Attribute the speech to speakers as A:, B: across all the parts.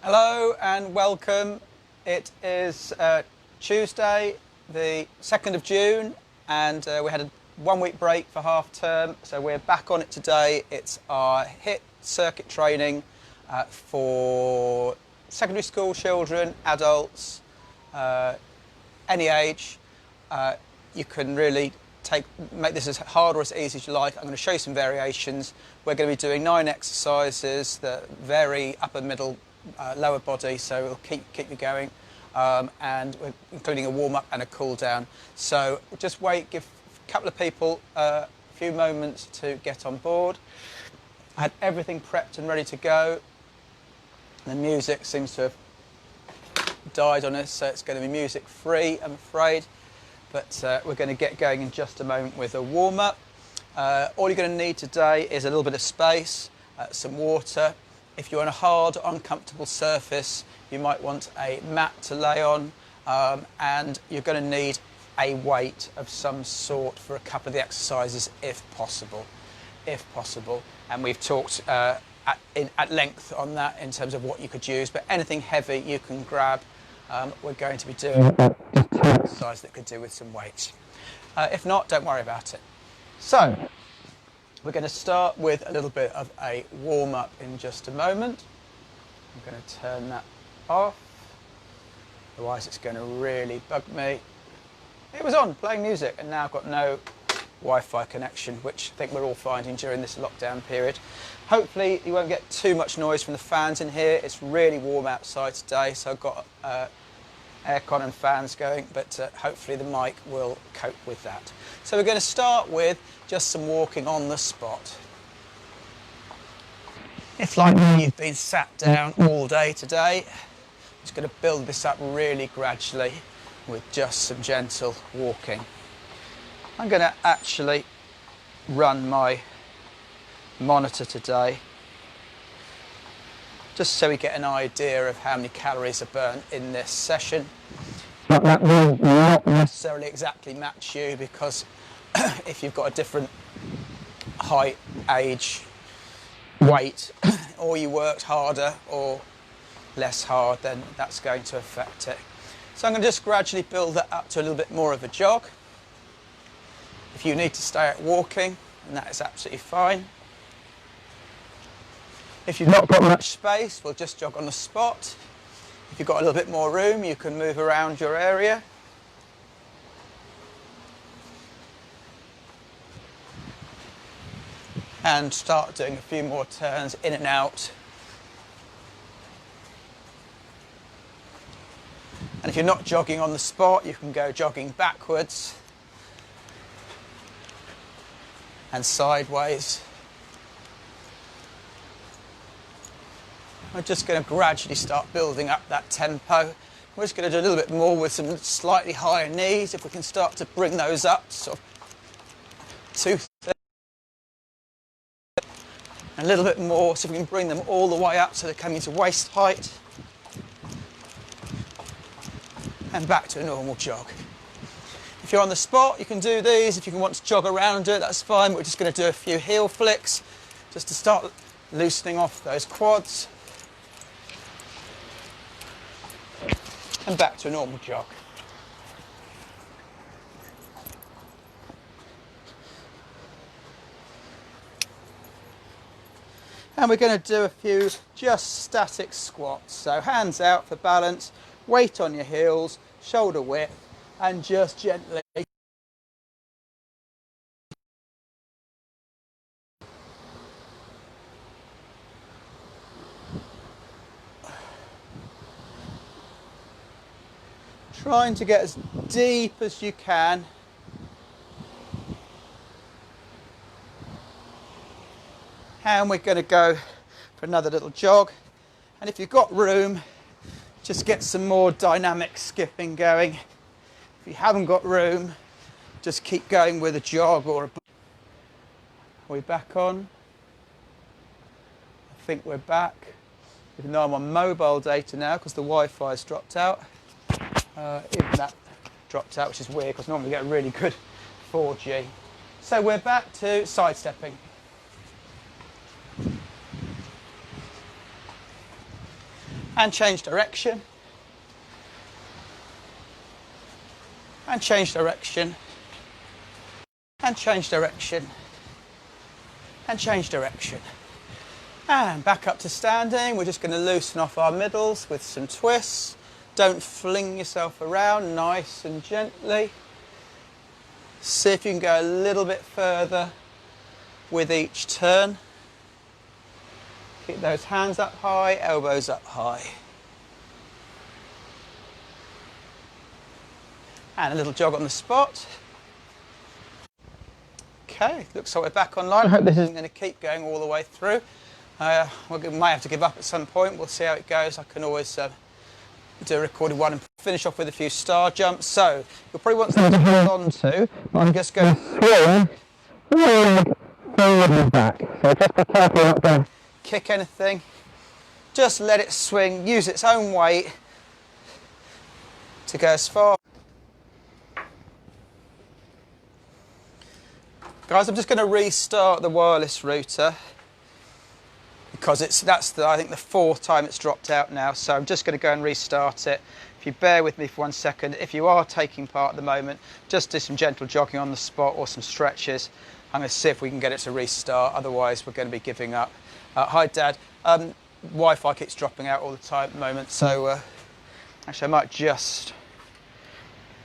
A: Hello and welcome. It is Tuesday, the 2nd of June, and we had a 1 week break for half term, so we're back on it today. It's our HIIT circuit training for secondary school children, adults, any age. You can really make this as hard or as easy as you like. I'm going to show you some variations. We're going to be doing 9 exercises that vary upper, middle, lower body, so we'll keep you going, and we're including a warm-up and a cool-down. So just wait, give a couple of people a few moments to get on board. I had everything prepped and ready to go. The music seems to have died on us, so it's going to be music free, I'm afraid, but we're going to get going in just a moment with a warm-up. All you're going to need today is a little bit of space, some water. If you're on a hard, uncomfortable surface, you might want a mat to lay on, and you're going to need a weight of some sort for a couple of the exercises if possible. And we've talked at length on that in terms of what you could use, but anything heavy you can grab. We're going to be doing an exercise that could do with some weights. If not, don't worry about it. So we're going to start with a little bit of a warm-up in just a moment. I'm going to turn that off, otherwise it's going to really bug me. It was on, playing music, and now I've got no Wi-Fi connection, which I think we're all finding during this lockdown period. Hopefully you won't get too much noise from the fans in here. It's really warm outside today, so I've got aircon and fans going, but hopefully the mic will cope with that. So we're going to start with just some walking on the spot. If, like me, you've been sat down all day today, I'm just going to build this up really gradually with just some gentle walking. I'm going to actually run my monitor today, just so we get an idea of how many calories are burnt in this session. But that will not necessarily exactly match you, because if you've got a different height, age, weight, or you worked harder or less hard, then that's going to affect it. So I'm going to just gradually build that up to a little bit more of a jog. If you need to stay out walking, then that is absolutely fine. If you've not got much space, we'll just jog on the spot. If you've got a little bit more room, you can move around your area. And start doing a few more turns in and out. And if you're not jogging on the spot, you can go jogging backwards and sideways. We're just going to gradually start building up that tempo. We're just going to do a little bit more with some slightly higher knees, if we can start to bring those up, sort of 230. A little bit more, so we can bring them all the way up so they're coming to waist height. And back to a normal jog. If you're on the spot, you can do these. If you want to jog around it, that's fine. We're just going to do a few heel flicks just to start loosening off those quads. And back to a normal jog. And we're going to do a few just static squats. So hands out for balance, weight on your heels, shoulder width, and just gently trying to get as deep as you can. And we're going to go for another little jog. And if you've got room, just get some more dynamic skipping going. If you haven't got room, just keep going with a jog or a... Are we back on? I think we're back. Even though I'm on mobile data now because the Wi-Fi has dropped out. Even that dropped out, which is weird because normally we get a really good 4G. So we're back to sidestepping. and change direction, and change direction, and change direction, and change direction. And back up to standing. We're just going to loosen off our middles with some twists. Don't fling yourself around, nice and gently. See if you can go a little bit further with each turn. Keep those hands up high, elbows up high. And a little jog on the spot. Okay, looks like we're back online. I hope this isn't going to keep going all the way through. We might have to give up at some point. We'll see how it goes. I can always do a recorded one and finish off with a few star jumps. So you'll probably want something to hold on to. I'm just going to swing forward and back. So just be careful not to kick anything. Just let it swing. Use its own weight to go as far. Guys, I'm just going to restart the wireless router because I think the fourth time it's dropped out now. So I'm just going to go and restart it. If you bear with me for 1 second, if you are taking part at the moment, just do some gentle jogging on the spot or some stretches. I'm going to see if we can get it to restart. Otherwise, we're going to be giving up. Hi, Dad. Wi-Fi keeps dropping out all the time at the moment. So actually, I might just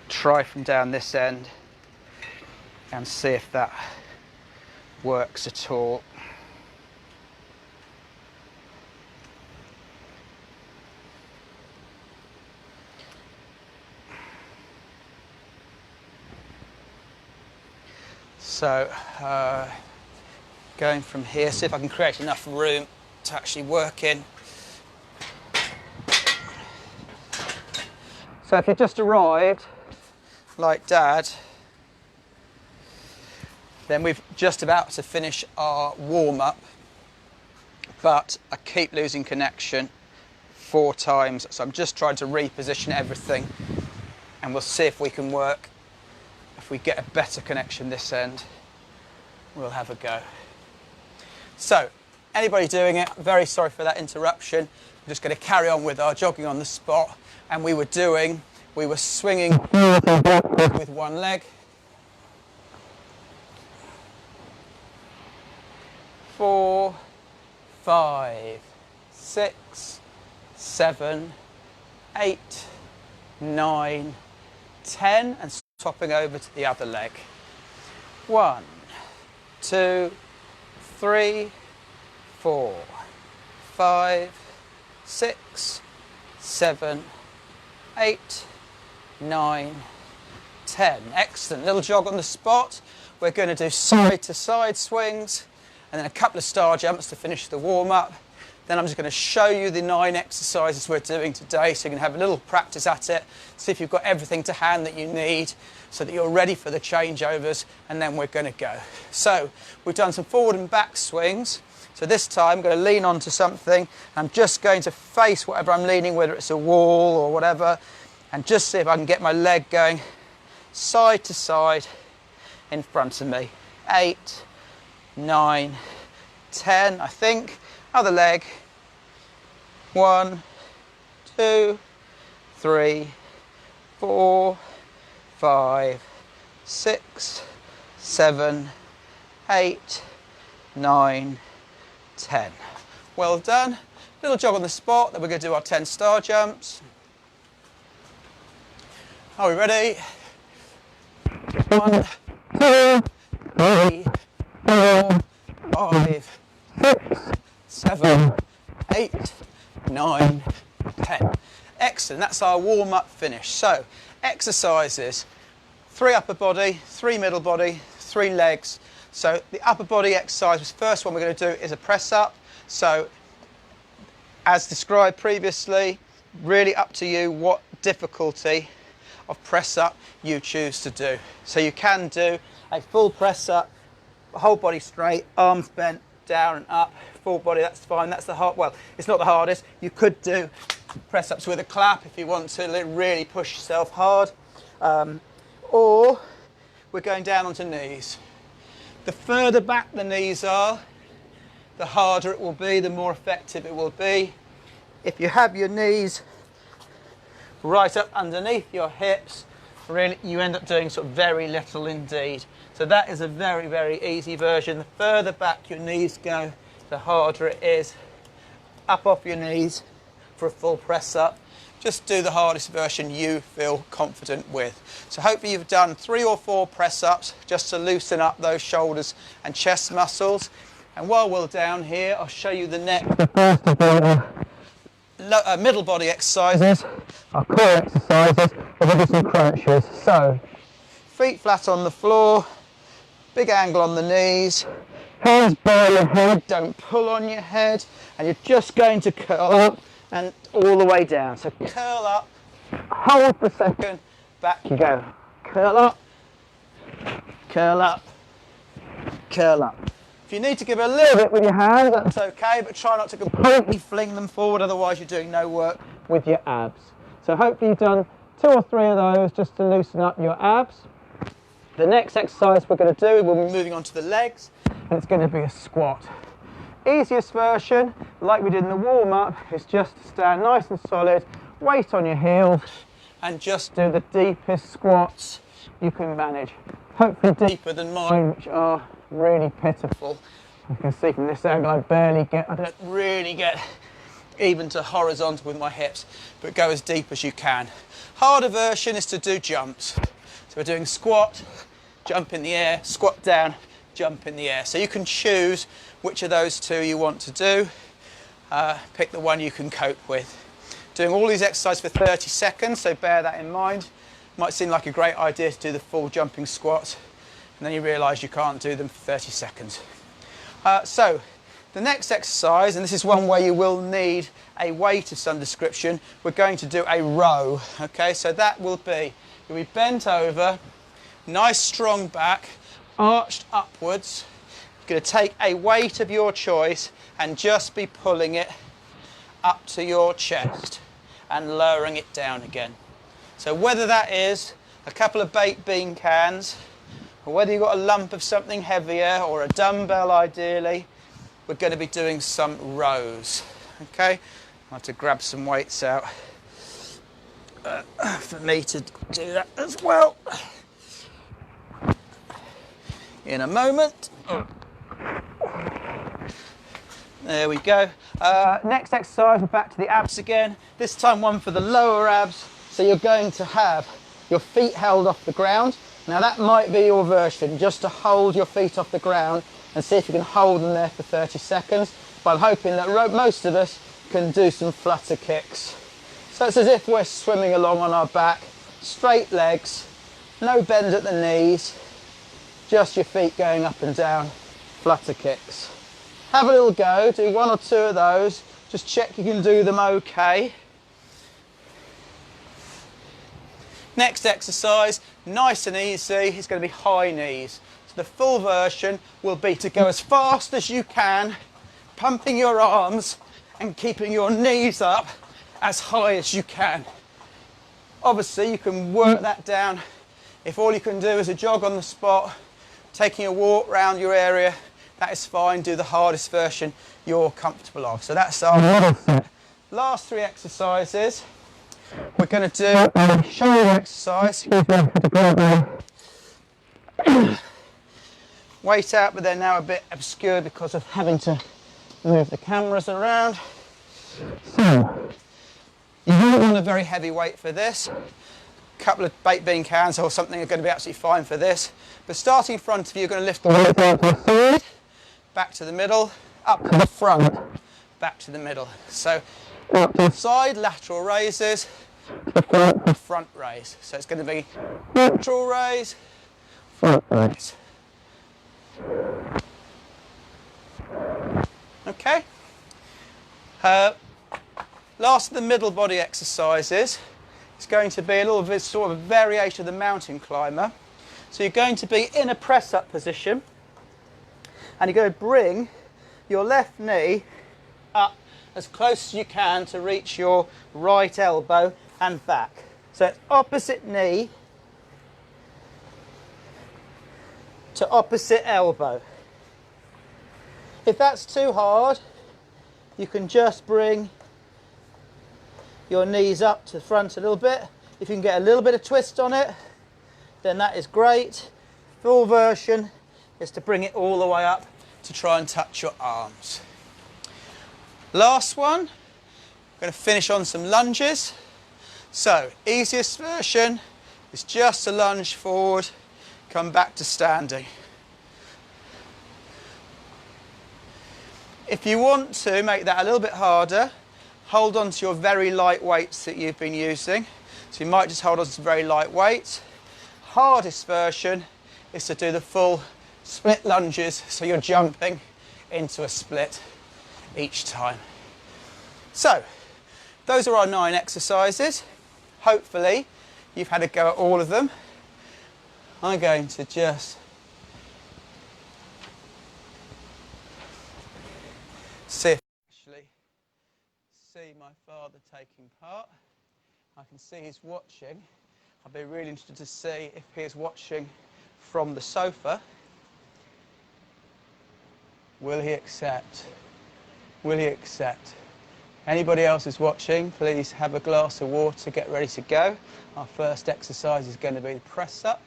A: try from down this end and see if that works at all. So going from here, see if I can create enough room to actually work in. So if you've just arrived, like Dad, then we've just about to finish our warm-up, but I keep losing connection 4 times, so I'm just trying to reposition everything, and we'll see if we can work. If we get a better connection this end, we'll have a go. So, anybody doing it, very sorry for that interruption. I'm just going to carry on with our jogging on the spot, and we were swinging with one leg. 4, 5, 6, 7, 8, 9, 10, and topping over to the other leg. 1, 2, 3, 4, 5, 6, 7, 8, 9, 10. Excellent. Little jog on the spot. We're going to do side to side swings and then a couple of star jumps to finish the warm-up. Then I'm just going to show you the 9 exercises we're doing today, so you can have a little practice at it, see if you've got everything to hand that you need so that you're ready for the changeovers, and then we're going to go. So we've done some forward and back swings. So this time I'm going to lean onto something. I'm just going to face whatever I'm leaning, whether it's a wall or whatever, and just see if I can get my leg going side to side in front of me. 8, 9, 10, I think. Other leg. 1, 2, 3, 4, 5, 6, 7, 8, 9, 10. Well done. Little jog on the spot, then we're going to do our 10 star jumps. Are we ready? 1, 2, 3, 4, 5, 6, 7, 8, 9, 10. Excellent, that's our warm-up finish. So, exercises, 3 upper body, 3 middle body, 3 legs. So the upper body exercise, the first one we're going to do is a press up. So, as described previously, really up to you what difficulty of press up you choose to do. So you can do a full press up, whole body straight, arms bent, down and up, full body, that's fine. That's the hard, well, it's not the hardest. You could do press ups with a clap if you want to really push yourself hard. Or we're going down onto knees. The further back the knees are, the harder it will be, the more effective it will be. If you have your knees right up underneath your hips, really you end up doing sort of very little indeed. So that is a very, very easy version. The further back your knees go, the harder it is. Up off your knees for a full press up. Just do the hardest version you feel confident with. So hopefully you've done 3 or 4 press ups just to loosen up those shoulders and chest muscles. And while we're down here, I'll show you the next. The first of the middle body exercises are core exercises with some crunches. So feet flat on the floor, big angle on the knees, hands by your head, don't pull on your head, and you're just going to curl up and all the way down. So curl up, hold for a second, back you go. Curl up, curl up, curl up. If you need to give a little bit with your hands, that's okay, but try not to completely fling them forward, otherwise you're doing no work with your abs. So hopefully you've done 2 or 3 of those just to loosen up your abs. The next exercise we're going to do, we'll be moving on to the legs, and it's going to be a squat. Easiest version, like we did in the warm-up, is just to stand nice and solid, weight on your heels, and just do the deepest squats you can manage. Hopefully deeper than mine, which are really pitiful. You can see from this angle I don't really get even to horizontal with my hips, but go as deep as you can. Harder version is to do jumps. So we're doing squat, jump in the air, squat down, jump in the air. So you can choose which of those 2 you want to do. Pick the one you can cope with. Doing all these exercises for 30 seconds, so bear that in mind. Might seem like a great idea to do the full jumping squats, and then you realise you can't do them for 30 seconds. So the next exercise, and this is one where you will need a weight of some description, we're going to do a row. Okay, so that will be, you'll be bent over, nice strong back, arched upwards. You're going to take a weight of your choice and just be pulling it up to your chest and lowering it down again. So whether that is a couple of baked bean cans, or whether you've got a lump of something heavier or a dumbbell ideally, we're going to be doing some rows. Okay, I have to grab some weights out for me to do that as well in a moment. There we go. Next exercise, we're back to the abs again. This time one for the lower abs. So you're going to have your feet held off the ground. Now that might be your version, just to hold your feet off the ground and see if you can hold them there for 30 seconds. But I'm hoping that most of us can do some flutter kicks. So it's as if we're swimming along on our back, straight legs, no bend at the knees, just your feet going up and down, flutter kicks. Have a little go, do 1 or 2 of those, just check you can do them okay. Next exercise, nice and easy, it's going to be high knees. So the full version will be to go as fast as you can, pumping your arms and keeping your knees up as high as you can. Obviously you can work that down if all you can do is a jog on the spot, taking a walk around your area, that is fine. Do the hardest version you're comfortable of. So that's our middle set. Last 3 exercises. We're going to do a shoulder exercise. Weight out, but they're now a bit obscured because of having to move the cameras around. So, you don't want a very heavy weight for this. A couple of baked bean cans or something are going to be absolutely fine for this. But starting in front of you, you're going to lift the weight out to the side, back to the middle, up to the front, back to the middle. So, up to the side, lateral raises, the front raise. So it's going to be lateral raise, front raise. Okay. Last of the middle body exercises is going to be a little bit sort of a variation of the mountain climber. So you're going to be in a press up position and you're going to bring your left knee up as close as you can to reach your right elbow and back. So it's opposite knee to opposite elbow. If that's too hard, you can just bring your knees up to the front a little bit. If you can get a little bit of twist on it, then that is great. Full version is to bring it all the way up to try and touch your arms. Last one, I'm going to finish on some lunges. So, easiest version is just a lunge forward, come back to standing. If you want to make that a little bit harder, hold on to your very light weights that you've been using. So you might just hold on to very light weights. Hardest version is to do the full split lunges, so you're jumping into a split each time. So, those are our 9 exercises. Hopefully, you've had a go at all of them. I'm going to just see if I actually see my father taking part. I can see he's watching. I'd be really interested to see if he is watching from the sofa. Will he accept? Will he accept? Anybody else who's watching, please have a glass of water, get ready to go. Our first exercise is going to be the press up.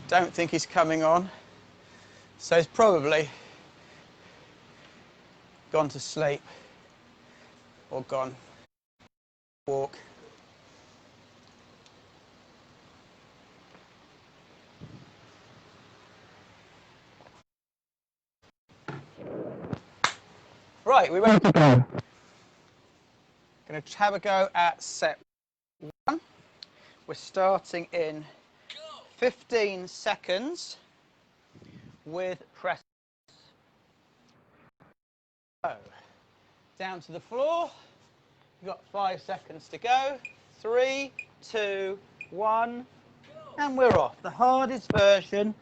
A: Don't think he's coming on. So he's probably gone to sleep or gone walk. Right, we ready to go. Going to have a go at set 1. We're starting in 15 seconds with press. So, down to the floor. You've got 5 seconds to go. 3, 2, 1, and we're off. The hardest version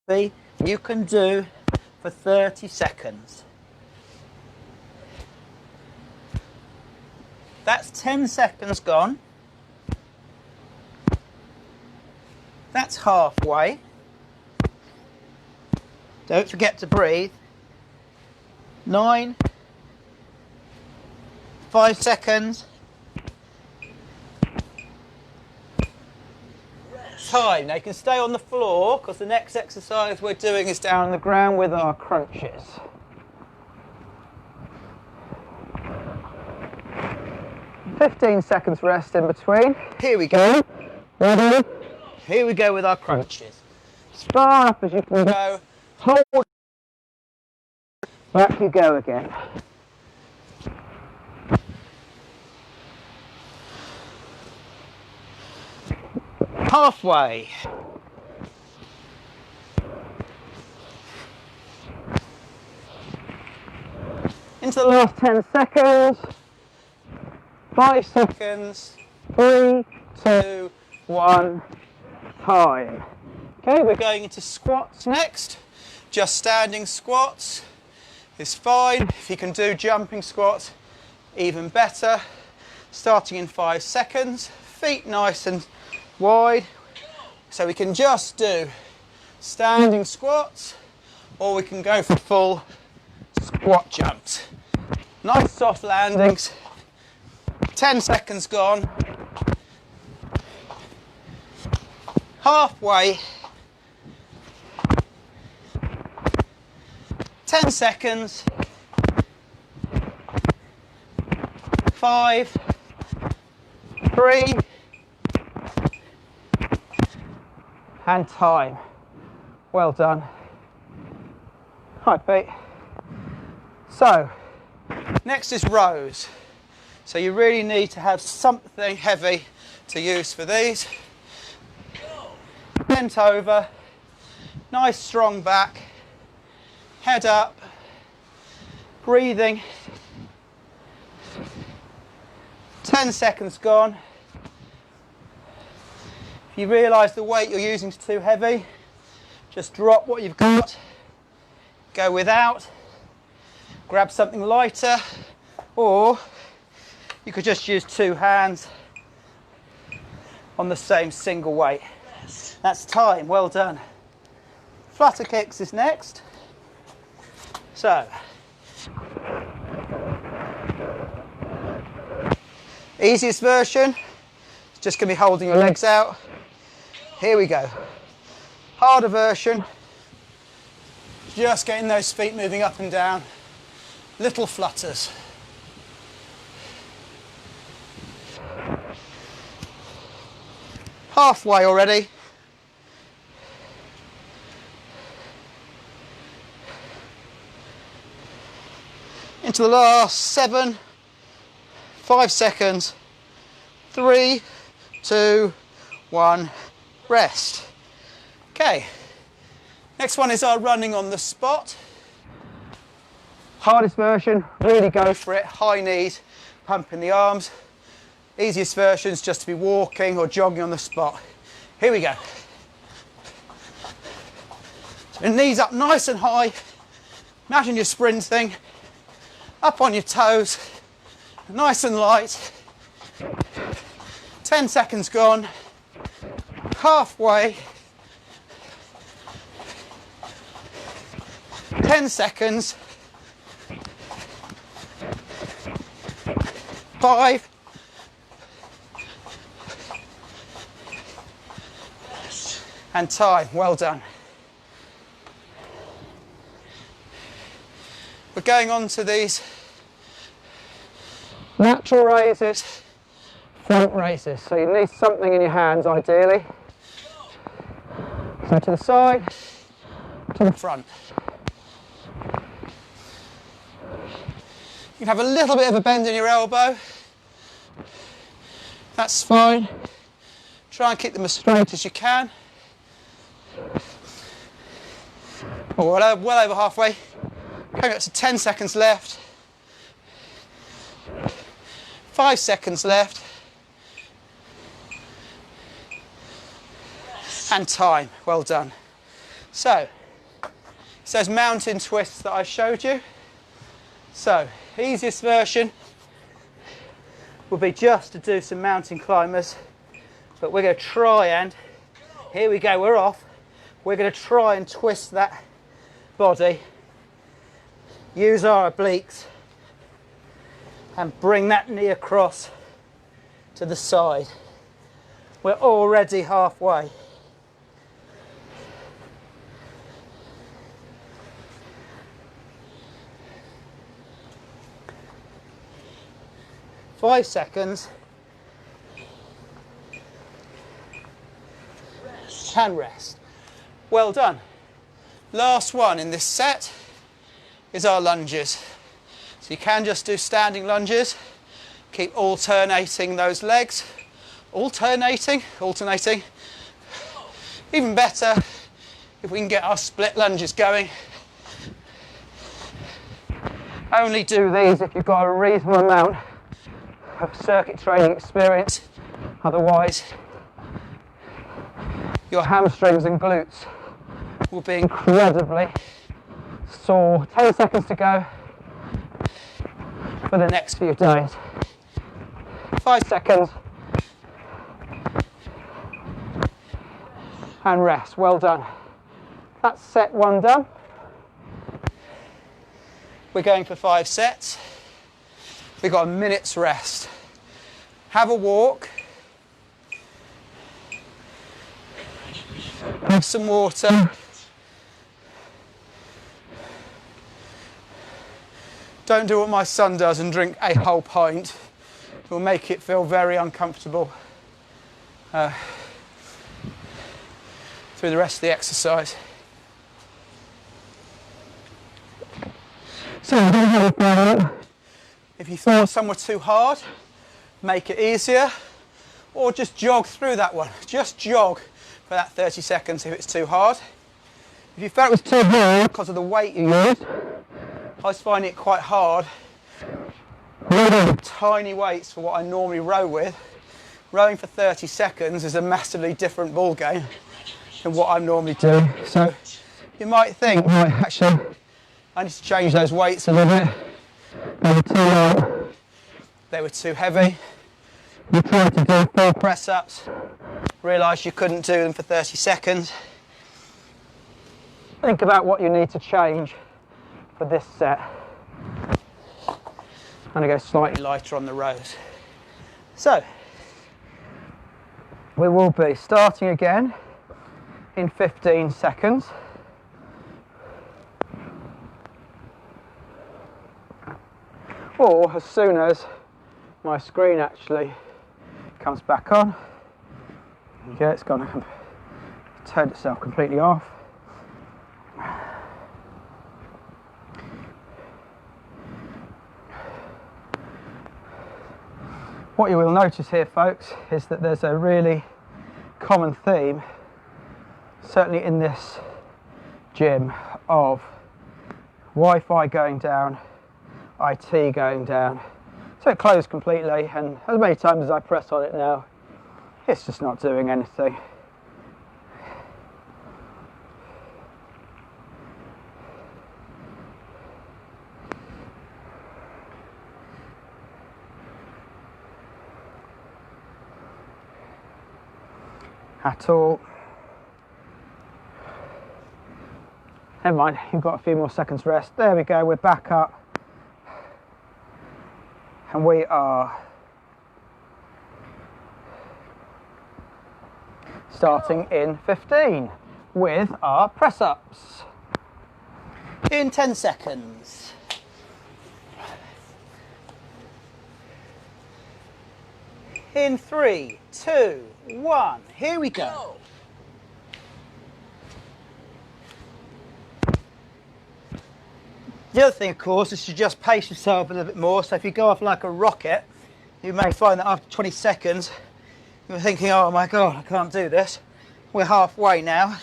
A: you can do for 30 seconds. That's 10 seconds gone. That's halfway. Don't forget to breathe. 9, 5 seconds. Time. Now you can stay on the floor because the next exercise we're doing is down on the ground with our crunches. "15 seconds rest in between. Here we go. Ready? Here we go with our crunches. As far up as you can go. Hold. Back you go again. Halfway. Into the last 10 seconds. 5 seconds. 3, 2, 1. Time. Okay, we're going into squats next. Just standing squats is fine. If you can do jumping squats, even better. Starting in 5 seconds. Feet nice and wide. So we can just do standing squats, or we can go for full squat jumps. Nice soft landings. 10 seconds gone. Halfway. 10 seconds. 5, 3, and time. Well done. Hi, Pete. So, next is rows. So you really need to have something heavy to use for these. Bent over, nice strong back, head up, breathing. 10 seconds gone. If you realise the weight you're using is too heavy, just drop what you've got, go without, grab something lighter, or you could just use 2 hands on the same single weight. That's time, well done. Flutter kicks is next. So, Easiest version, it's just going to be holding your legs out. Here we go. Harder version, just getting those feet moving up and down. Little flutters. Halfway already. Into the last 7, 5 seconds. 3, 2, 1, rest. Okay, next one is our running on the spot. Hardest version, really go for it. High knees, pumping the arms. Easiest version is just to be walking or jogging on the spot. Here we go. So your knees up nice and high. Imagine you're sprinting. Up on your toes, nice and light. 10 seconds gone. Halfway. 10 seconds. 5. And time. Well done. We're going on to these natural raises, front raises. So you need something in your hands ideally. So to the side, to the front. You can have a little bit of a bend in your elbow. That's fine. Try and keep them as straight as you can. Oh, well over halfway. Coming up to 10 seconds left. 5 seconds left. And time. Well done. So, it's those mountain twists that I showed you. So, easiest version will be just to do some mountain climbers. But we're going to try and, here we go, we're off. We're going to try and twist that body. Use our obliques and bring that knee across to the side. We're already halfway. Five seconds. And rest. Well done. Last one in this set is our lunges. So you can just do standing lunges. Keep alternating those legs. Alternating. Even better if we can get our split lunges going. Only do these if you've got a reasonable amount of circuit training experience. Otherwise, your hamstrings and glutes will be incredibly sore. 10 seconds to go for the next few days. 5 seconds. And rest. Well done. That's set 1 done. We're going for 5 sets. We've got a minute's rest. Have a walk. Have some water. Don't do what my son does and drink a whole pint. It will make it feel very uncomfortable through the rest of the exercise. So if you thought some were too hard, make it easier, or just jog through that one. Just jog for that 30 seconds if it's too hard. If you felt it was too hard because of the weight you used, I was finding it quite hard. Tiny weights for what I normally row with. Rowing for 30 seconds is a massively different ball game than what I'm normally doing. So you might think, right, actually, I need to change those weights a little bit. They were too light. They were too heavy. You tried to do 4 press-ups, realised you couldn't do them for 30 seconds. Think about what you need to change for this set. I'm going to go slightly lighter on the rows. So, we will be starting again in 15 seconds. Or as soon as my screen actually comes back on. Yeah, it's gone to turn itself completely off. What you will notice here, folks, is that there's a really common theme, certainly in this gym, of Wi-Fi going down, IT going down. So it closed completely, and as many times as I press on it now, it's just not doing anything. At all. Never mind, you've got a few more seconds rest. There we go, we're back up. And we are starting in 15 with our press-ups. In 10 seconds. In 3, 2, 1, here we go. The other thing, of course, is to just pace yourself a little bit more. So if you go off like a rocket, you may find that after 20 seconds, you're thinking, oh my God, I can't do this. We're halfway now.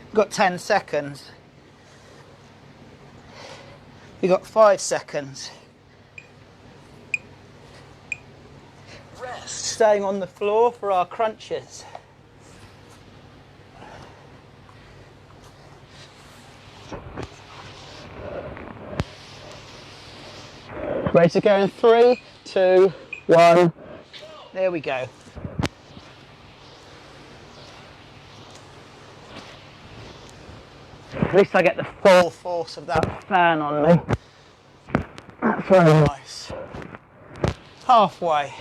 A: We've got 10 seconds. We've got 5 seconds. Rest. Staying on the floor for our crunches. Ready to go in 3, 2, 1. There we go. At least I get the full force of that fan on me. That's very nice. Halfway.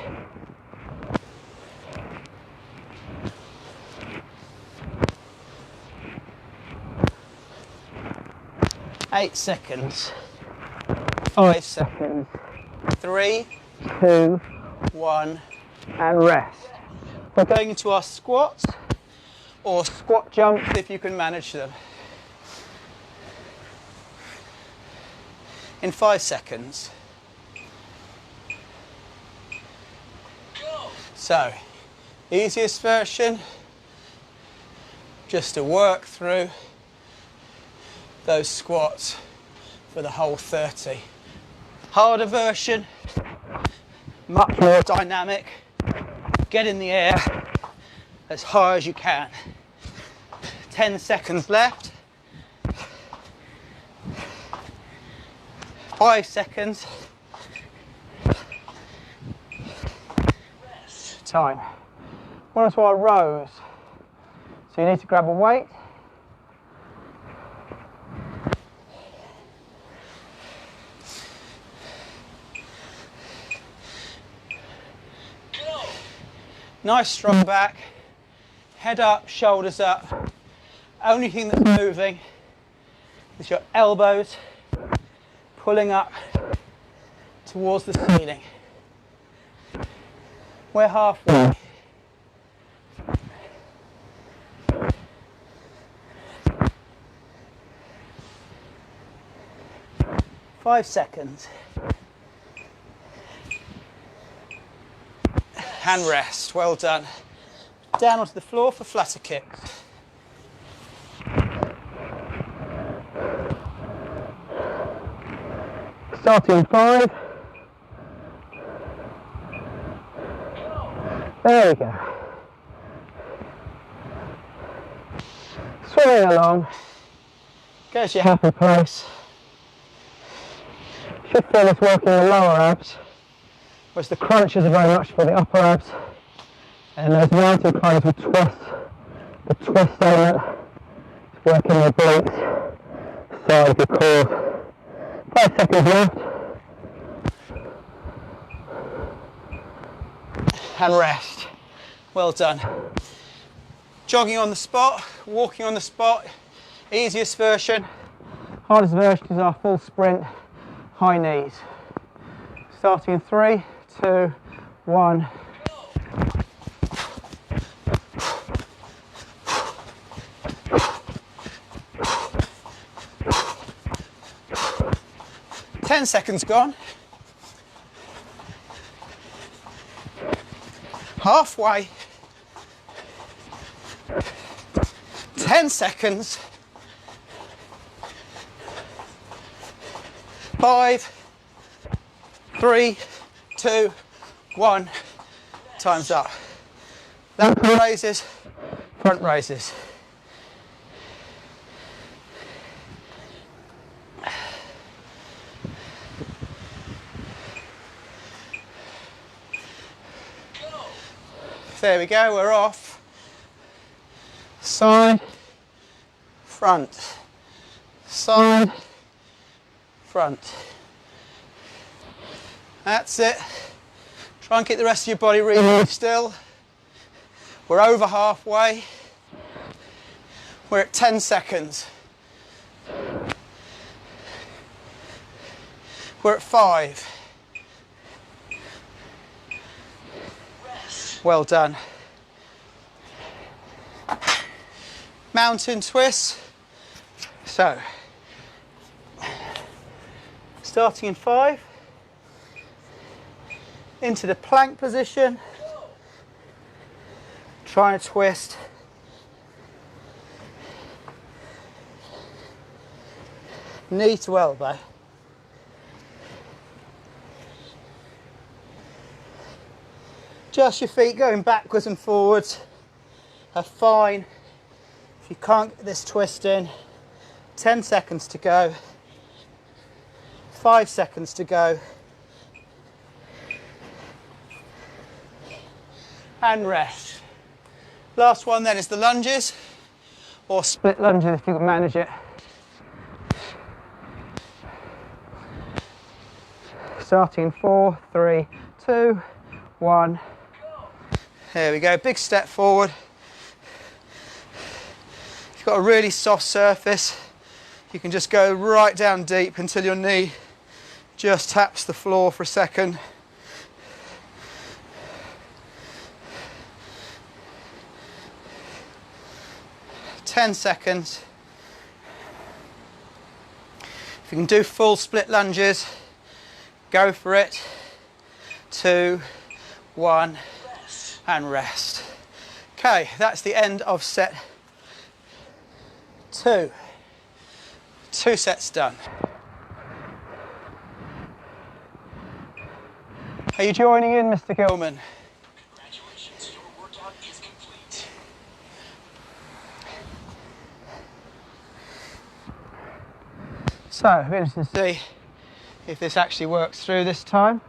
A: Eight seconds. 5 seconds. 3, 2, 1, and rest. We're going into our squats or squat jumps if you can manage them. In 5 seconds. So, easiest version, just to work through those squats for the whole 30. Harder version, much more dynamic. Get in the air as high as you can. 10 seconds left. 5 seconds. Time. One or two our rows. So you need to grab a weight. Nice strong back, head up, shoulders up. Only thing that's moving is your elbows pulling up towards the ceiling. We're halfway. Five seconds. And rest, well done. Down onto the floor for flutter kicks. Starting in 5. There we go. Swimming along. Go to your happy place. Should feel this working the lower abs, whereas the crunches are very much for the upper abs. And those mountain climbers will twist, the twist element is working the glutes, side of your core. 5 seconds left. and rest. Well done. Jogging on the spot, walking on the spot, easiest version. Hardest version is our full sprint, high knees. Starting in 3, 2, 1. Ten seconds gone. Halfway. 10 seconds. 5, 3, 2, 1. Time's up. Lateral raises, front raises. There we go, we're off. Side, front, side, front. That's it. Try and keep the rest of your body really still. We're over halfway. We're at 10 seconds. We're at 5. Well done. Mountain twists. So, starting in 5, into the plank position, trying to twist. Knee to elbow. Just your feet going backwards and forwards are fine. If you can't get this twist in, 10 seconds to go, 5 seconds to go, and rest. Last one then is the lunges, or split lunges if you can manage it. Starting in 4, 3, 2, 1. There we go, big step forward. If you've got a really soft surface, you can just go right down deep until your knee just taps the floor for a second. Ten seconds. If you can do full split lunges, go for it. 2, 1. And rest. Okay, that's the end of set 2. 2 sets done. Are you joining in, Mr. Gilman?
B: Congratulations, your workout is complete.
A: So, we're going to see if this actually works through this time.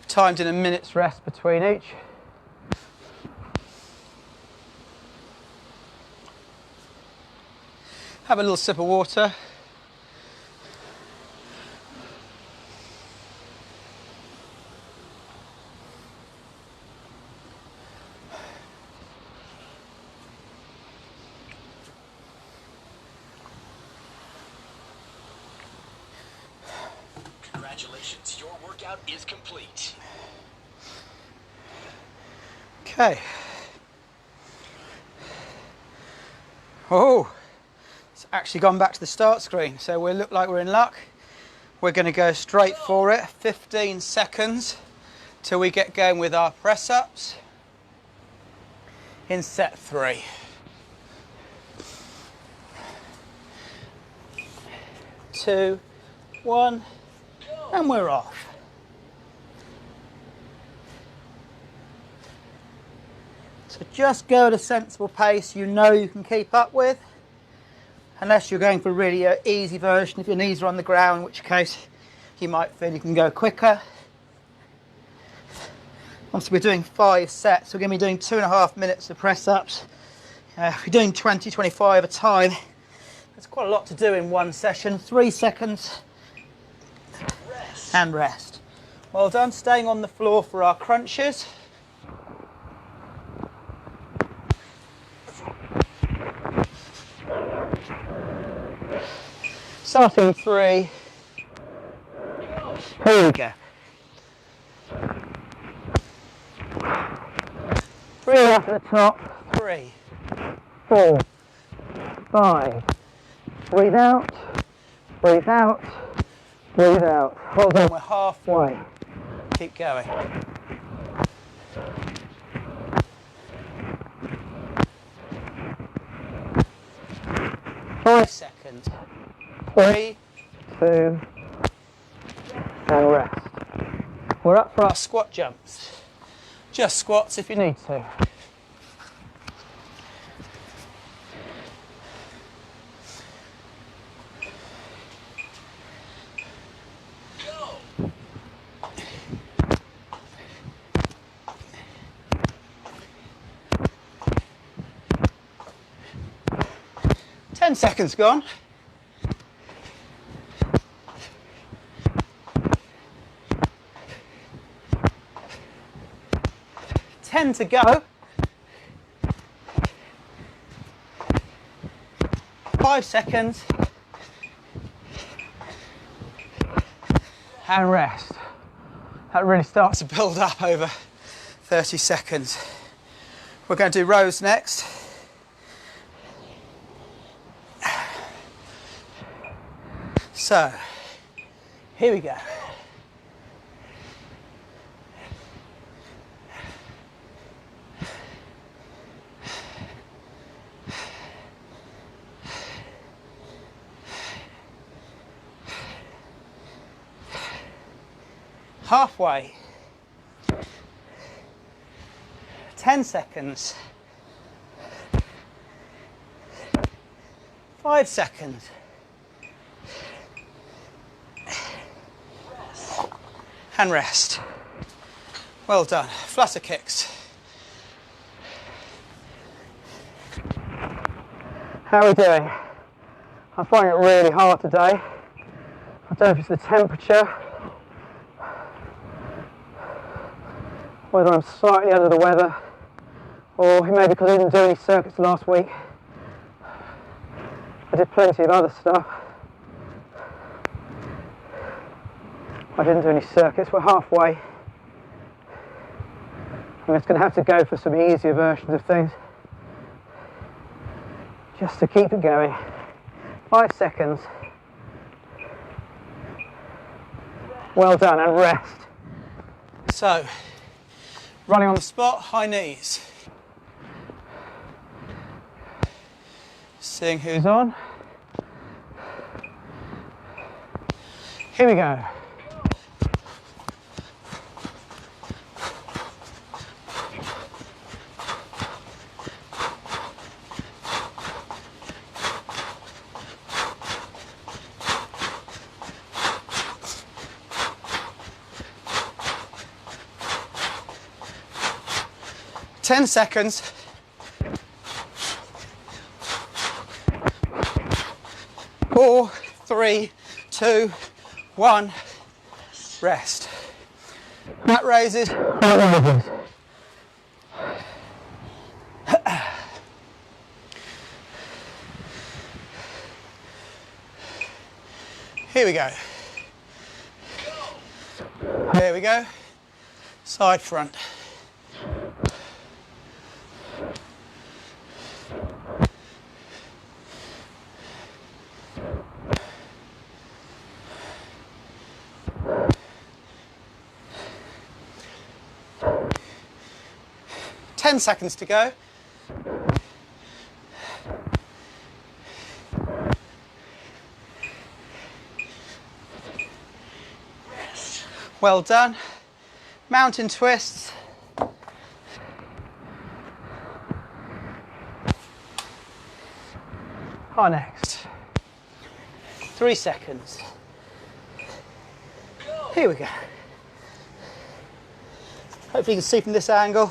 A: Timed in a minute's rest between each. Have a little sip of water.
B: Congratulations, your workout is complete.
A: Okay. Oh, it's actually gone back to the start screen, so we look like we're in luck. We're going to go straight for it. 15 seconds till we get going with our press-ups in set 3. 2, 1, and we're off. So just go at a sensible pace you know you can keep up with, unless you're going for a really easy version if your knees are on the ground, in which case you might feel you can go quicker. Obviously we're doing 5 sets, we're going to be doing 2.5 minutes of press-ups. If you're doing 20, 25 a time, there's quite a lot to do in one session. 3 seconds. and rest. Well done. Staying on the floor for our crunches. Starting 3. Here we go. 3 up at the top. 3, 4, 5. Breathe out, breathe out, breathe out. Hold on, we're halfway. Keep going. Five seconds. 3, 2, and rest. We're up for our squat jumps. Just squats if you need to.
B: Go.
A: 10 seconds gone. To go. 5 seconds and rest. That really starts to build up over 30 seconds. We're going to do rows next. So here we go. Halfway. 10 seconds. 5 seconds. And rest. Well done. Flutter kicks. How are we doing? I'm finding it really hard today. I don't know if it's the temperature, whether I'm slightly under the weather, or maybe because I didn't do any circuits last week. I did plenty of other stuff. I didn't do any circuits. We're halfway. I'm just going to have to go for some easier versions of things, just to keep it going. 5 seconds. Well done, and rest. So, running on the spot, high knees. Seeing who's on. Here we go. Ten seconds. 4, 3, 2, 1. Rest. That raises. Here we go. There we go. Side front. Ten seconds to go. Well done. Mountain twists. Our next. 3 seconds. Here we go. Hopefully you can see from this angle.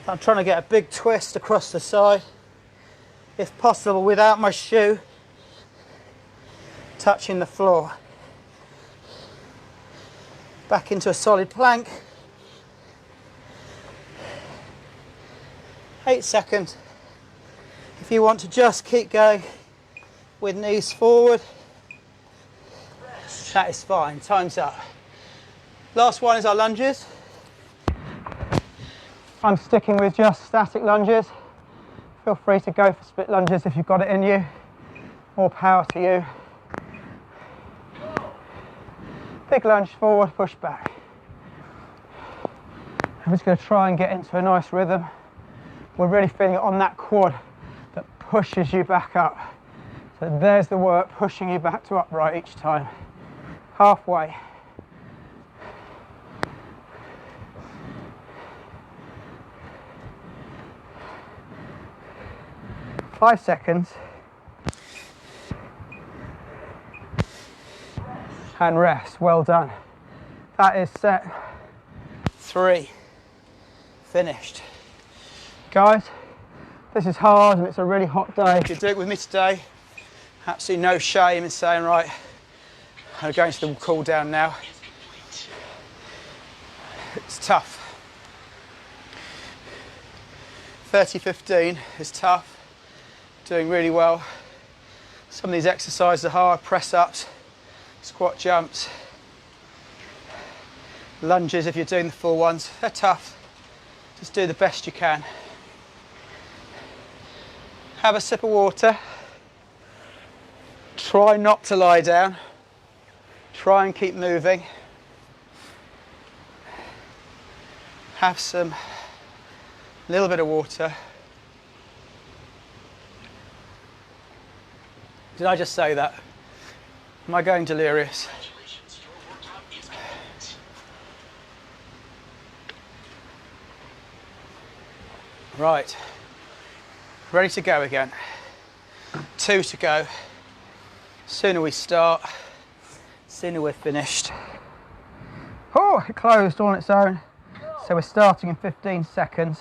A: I'm trying to get a big twist across the side, if possible without my shoe touching the floor. Back into a solid plank. 8 seconds. If you want to just keep going with knees forward, that is fine. Time's up. Last one is our lunges. I'm sticking with just static lunges. Feel free to go for split lunges if you've got it in you. More power to you. Big lunge forward, push back. I'm just going to try and get into a nice rhythm. We're really feeling it on that quad that pushes you back up. So there's the work, pushing you back to upright each time. Halfway. Five seconds. And rest. Well done. That is set 3. Finished. Guys, this is hard and it's a really hot day. If you do it with me today, absolutely no shame in saying, right, I'm going to the cool down now. It's tough. 30-15 is tough. Doing really well. Some of these exercises are hard, press ups, squat jumps, lunges if you're doing the full ones. They're tough. Just do the best you can. Have a sip of water. Try not to lie down. Try and keep moving. Have some little bit of water. Did I just say that? Am I going delirious?
B: Congratulations, your workout is complete.
A: Right. Ready to go again. 2 to go. Sooner we start, sooner we're finished. Oh, it closed on its own. So we're starting in 15 seconds.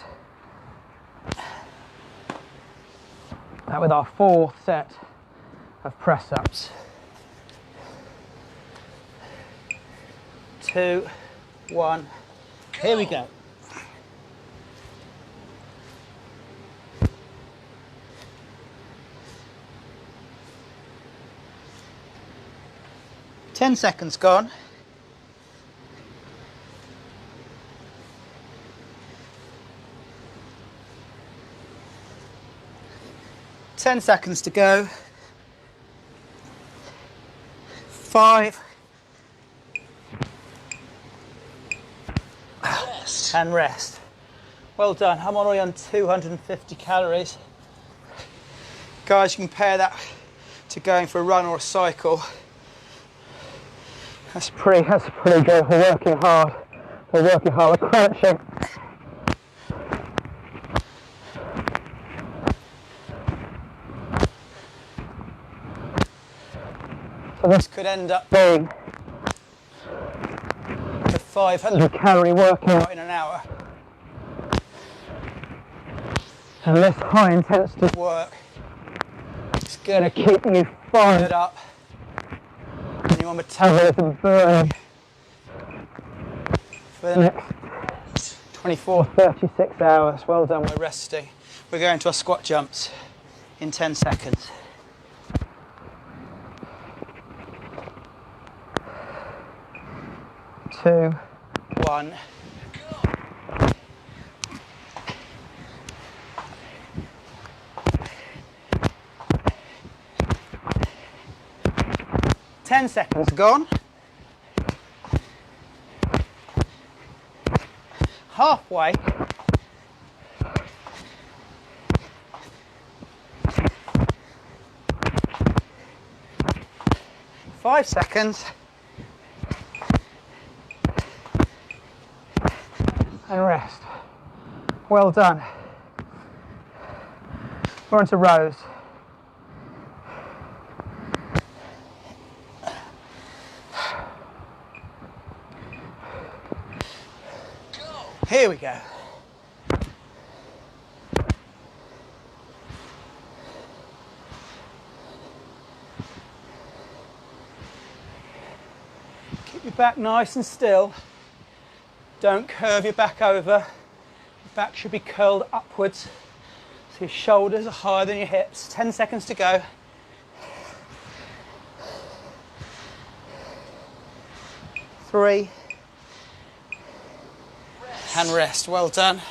A: That with our 4th set of press ups. 2, 1, here we go. Ten seconds gone. Ten seconds to go. 5.
B: Rest.
A: And rest. Well done. I'm only on 250 calories. Guys, you can compare that to going for a run or a cycle. That's pretty good. We're working hard. We're crunching. So this could end up being a 500 calorie workout in an hour. And this high intensity work is going to keep you fired up and your metabolism burning for the next 24, 36 hours. Well done, we're resting. We're going to our squat jumps in 10 seconds. 2, 1. Ten seconds gone. Halfway. Five seconds. And rest. Well done. We're into rows. Here we go. Keep your back nice and still. Don't curve your back over. Your back should be curled upwards. So your shoulders are higher than your hips. 10 seconds to go. 3. And rest. Well done.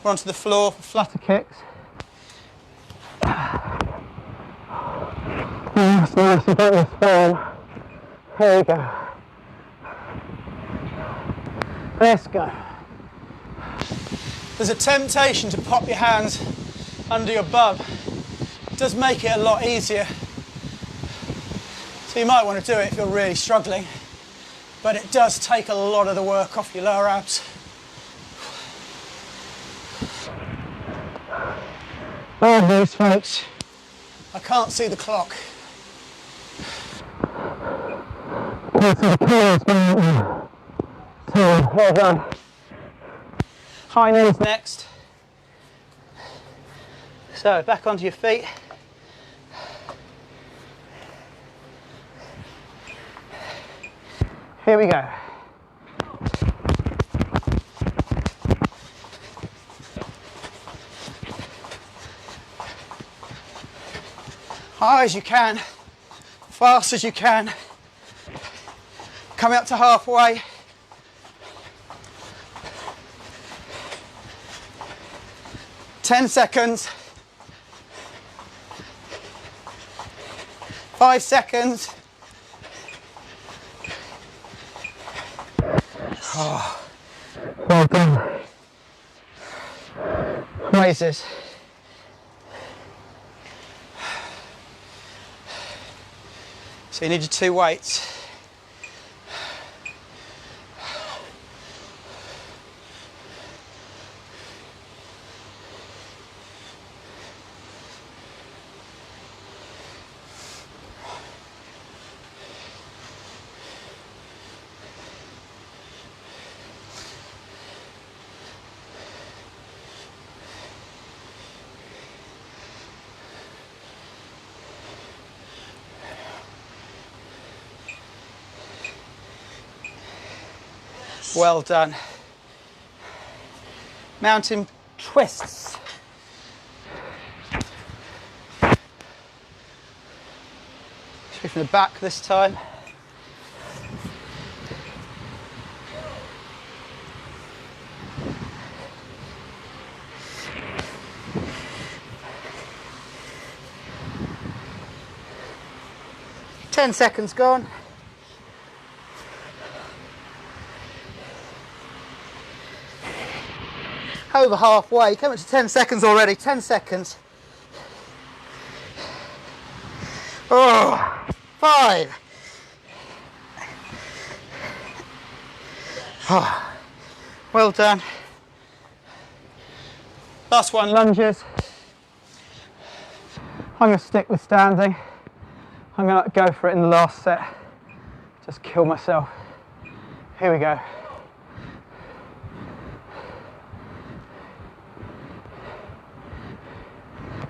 A: We're onto the floor for flutter kicks. Nice, nice, you got this firm. Here we go. Let's go. There's a temptation to pop your hands under your bum. It does make it a lot easier. So you might want to do it if you're really struggling, but it does take a lot of the work off your lower abs. Oh, those folks. I can't see the clock. Well done. High knees next. So back onto your feet. Here we go. High as you can, fast as you can. Coming up to halfway. Ten seconds. 5 seconds. Oh, well done. Raises. So you need your 2 weights. Well done. Mountain twists. Straight from the back this time. Ten seconds gone. Over halfway, coming to 10 seconds already, 10 seconds. Oh, 5. Oh, well done. Last one, lunges. I'm going to stick with standing. I'm going to go for it in the last set. Just kill myself. Here we go.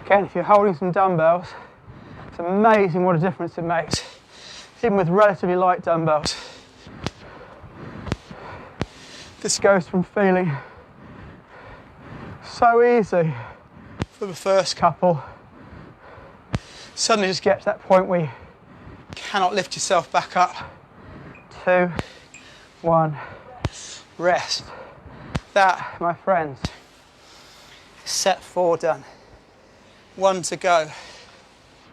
A: Again, if you're holding some dumbbells, it's amazing what a difference it makes, even with relatively light dumbbells. This goes from feeling so easy for the first couple, suddenly just get to that point where you cannot lift yourself back up. 2, 1, rest. That, my friends, is set 4 done. 1 to go.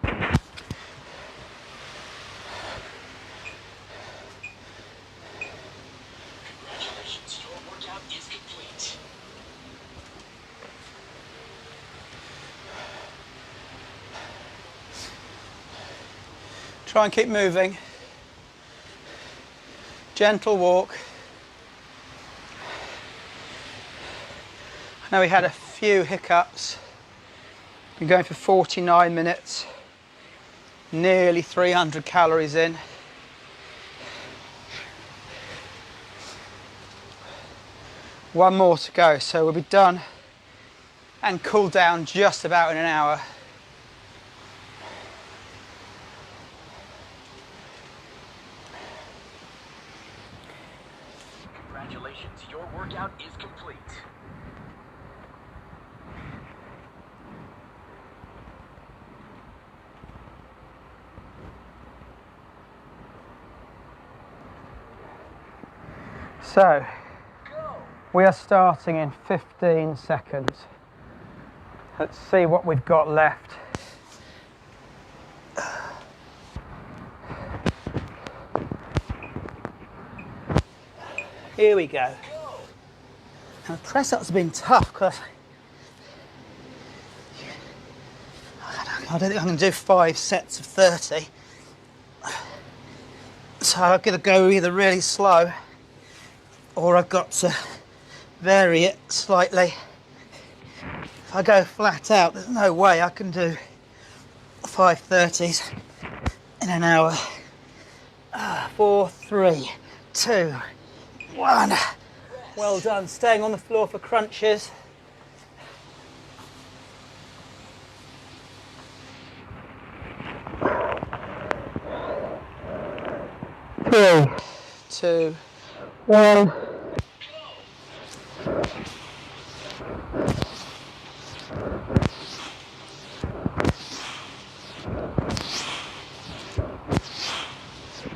B: Congratulations, your workout is complete.
A: Try and keep moving. Gentle walk. I know we had a few hiccups. Been going for 49 minutes, nearly 300 calories in. One more to go, so we'll be done and cool down just about in an hour.
B: Congratulations, your workout is complete.
A: So, we are starting in 15 seconds. Let's see what we've got left. Here we go. Now the press ups have been tough because I don't think I can do 5 sets of 30. So I've got to go either really slow or I've got to vary it slightly. If I go flat out, there's no way I can do 5 30s in an hour. 4, 3, 2, 1. Well done. Staying on the floor for crunches. 3, 2, 1.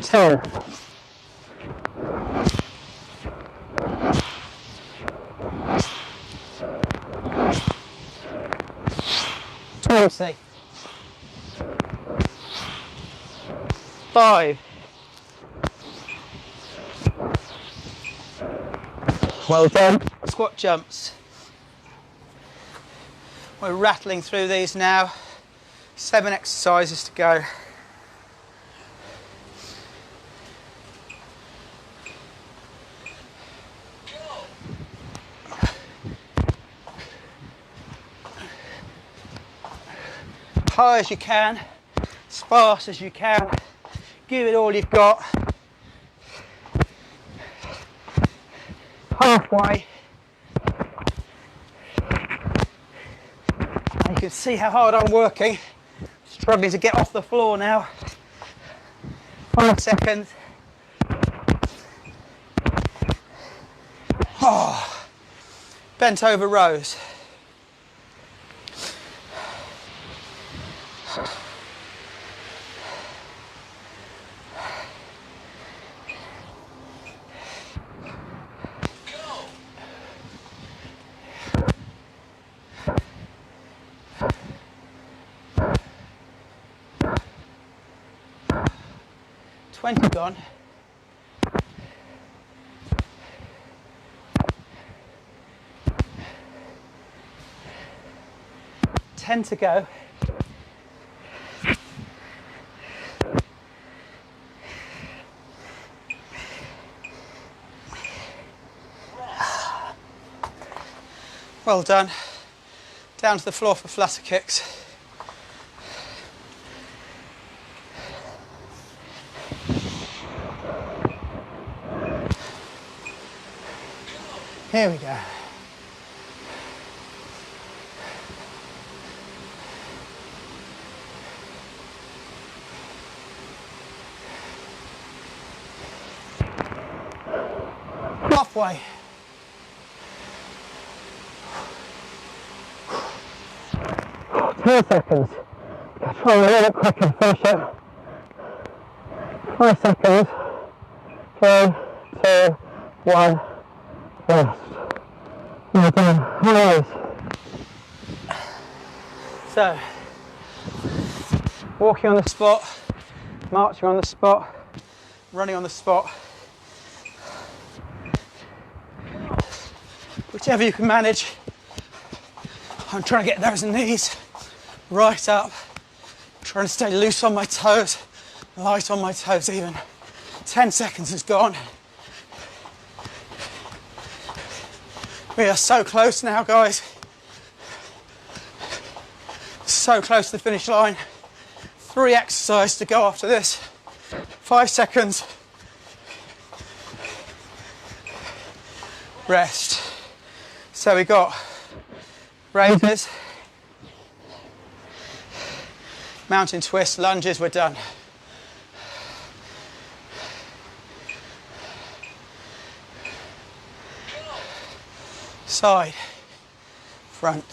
A: Ten. 20. 5. Well done. Squat jumps. We're rattling through these now. 7 exercises to go. High as you can, as fast as you can. Give it all you've got. Halfway. And you can see how hard I'm working. Struggling to get off the floor now. 5 seconds. Oh. Bent over rows. Gone. 10 to go. Well done. Down to the floor for flutter kicks. Here we go. Halfway. 2 seconds. Try a little bit quicker, finish it. 5 seconds. 3, 2, 1. Rest. Well done. Always. So, walking on the spot, marching on the spot, running on the spot. Whichever you can manage. I'm trying to get those knees right up. Trying to stay loose on my toes, light on my toes even. 10 seconds is gone. We are so close now, guys. So close to the finish line. 3 exercises to go after this. 5 seconds. Rest. So we got raises, mountain twists, lunges, we're done. side, front.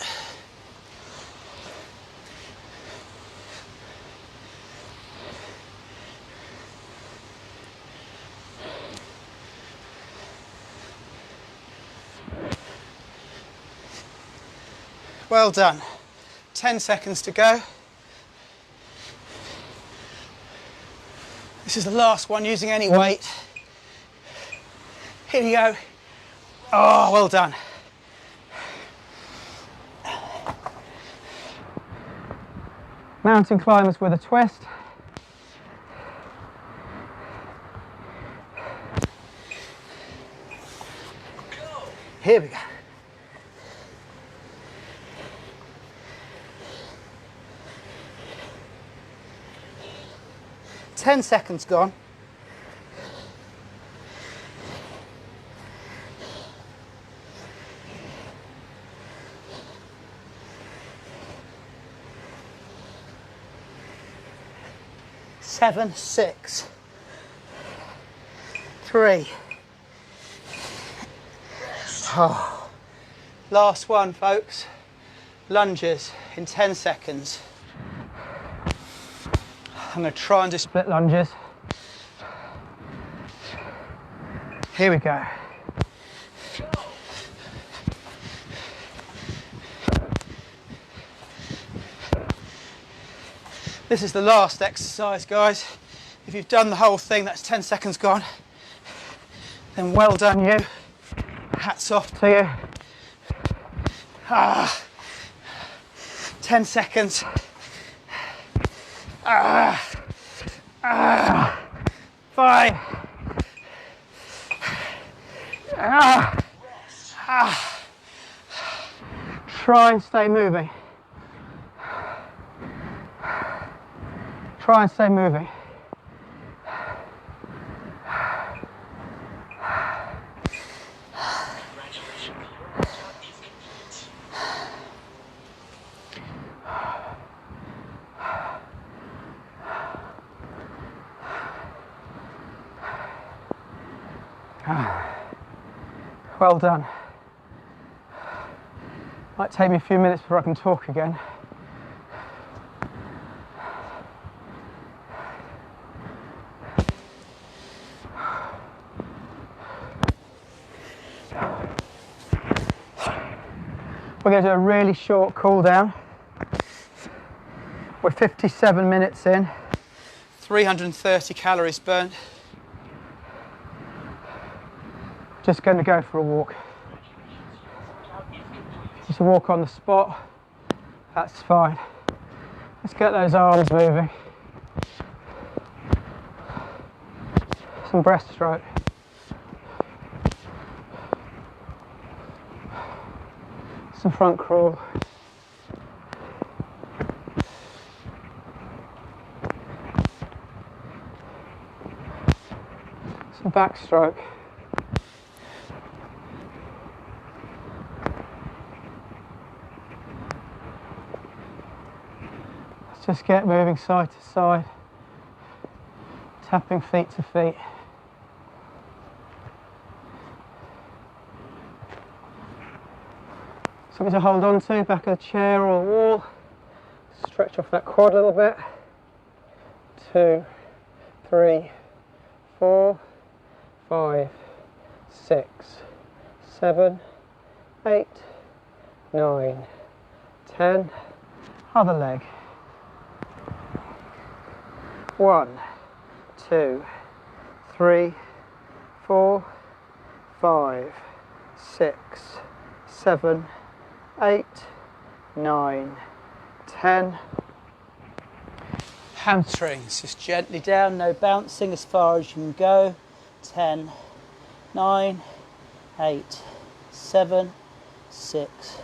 A: Well done. 10 seconds to go. This is the last one using any weight. Here we go. Oh, well done. Mountain climbers with a twist. Here we go. Ten seconds gone. Seven, 6, 3. Oh. Last one, folks. Lunges in 10 seconds. I'm going to try and do split lunges. Here we go. This is the last exercise, guys. If you've done the whole thing, that's 10 seconds gone. Then well done, you. Hats off to you. 10 seconds. 5. Try and stay moving. Try and stay moving.
B: Congratulations, your workout is complete.
A: Well done. Might take me a few minutes before I can talk again. We're going to do a really short cool down. We're 57 minutes in, 330 calories burnt. Just going to go for a walk. Just a walk on the spot, that's fine. Let's get those arms moving. Some breaststroke. Some front crawl. Some backstroke. Let's just get moving side to side, tapping feet to feet. Something to hold on to, back of the chair or the wall. Stretch off that quad a little bit. 2, 3, 4, 5, 6, 7, 8, 9, 10. Other leg. 1, 2, 3, 4, 5, 6, 7, 8, 9, 10. Hamstrings, just gently down, no bouncing as far as you can go. 10, 9, 8, 7, 6,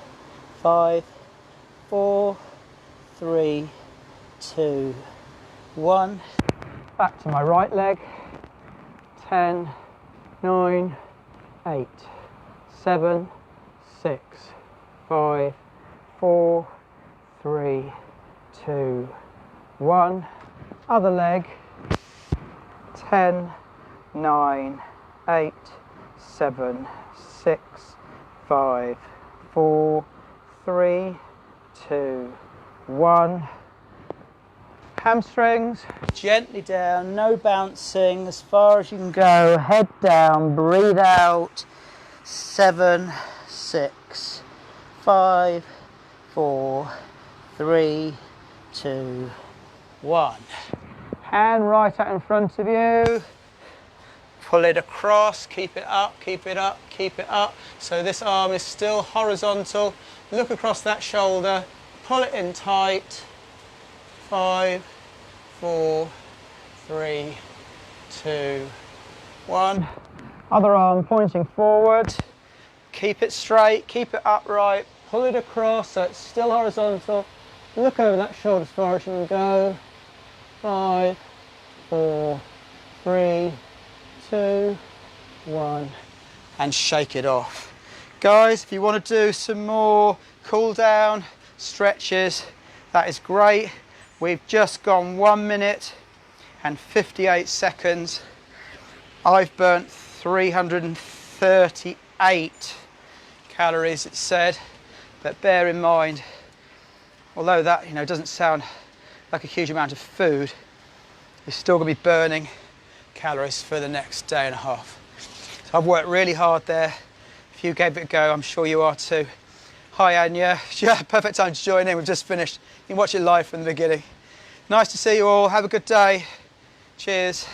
A: 5, 4, 3, 2, 1. Back to my right leg. 10, 9, 8, 7, 6, 5, 4, 3, 2, 1. Other leg. 10, 9, 8, 7, 6, 5, 4, 3, 2, 1. Hamstrings gently down, no bouncing, as far as you can go. Head down, breathe out. 7, 6, 5, 4, 3, 2, 1. Hand right out in front of you. Pull it across, keep it up, keep it up, keep it up. So this arm is still horizontal. Look across that shoulder, pull it in tight. 5, 4, 3, 2, 1. Other arm pointing forward. Keep it straight, keep it upright, pull it across so it's still horizontal. Look over that shoulder as far as you can go. 5, 4, 3, 2, 1. And shake it off. Guys, if you want to do some more cool down stretches, that is great. We've just gone 1 minute and 58 seconds. I've burnt 338 calories, it said, but bear in mind, although that doesn't sound like a huge amount of food, you're still going to be burning calories for the next day and a half. So I've worked really hard there. If you gave it a go, I'm sure you are too. Hi Anya, yeah, perfect time to join in. We've just finished. You can watch it live from the beginning. Nice to see you all. Have a good day. Cheers.